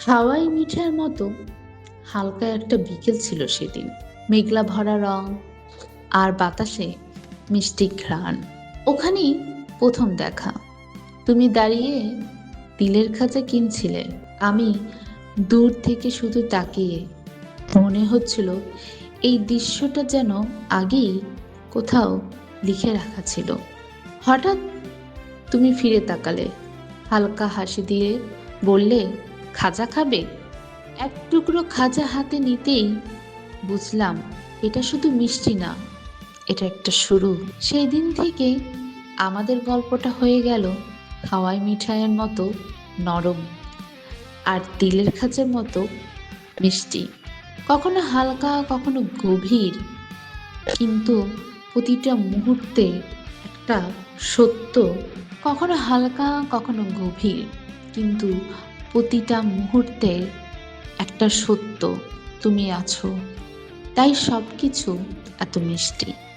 হাওয়াই মিঠার মতো হালকা একটা বিকেল ছিল সেদিন। মেঘলা ভরা রং আর বাতাসে মিষ্টি ঘ্রাণ। ওখানেই প্রথম দেখা। তুমি দাঁড়িয়ে তিলের খাঁচা কিনছিলে, আমি দূর থেকে শুধু তাকিয়ে। মনে হচ্ছিল এই দৃশ্যটা যেন আগেই কোথাও লিখে রাখা ছিল। হঠাৎ তুমি ফিরে তাকালে, হালকা হাসি দিয়ে বললে, খাজা খাবে? এক টুকরো খাজা হাতে নিতেই বুঝলাম এটা শুধু মিষ্টি না, এটা একটা শুরু। সেই দিন থেকে আমাদের গল্পটা হয়ে গেল হাওয়াই মিঠাইয়ের মতো নরম আর তিলের খাঁচার মতো মিষ্টি। কখনো হালকা, কখনো গভীর, কিন্তু প্রতিটা মুহূর্তে একটা সত্য। কখনো হালকা, কখনো গভীর, কিন্তু প্রতিটা মুহূর্তে একটা সত্য। তুমি আছো, তাই সবকিছু এত মিষ্টি।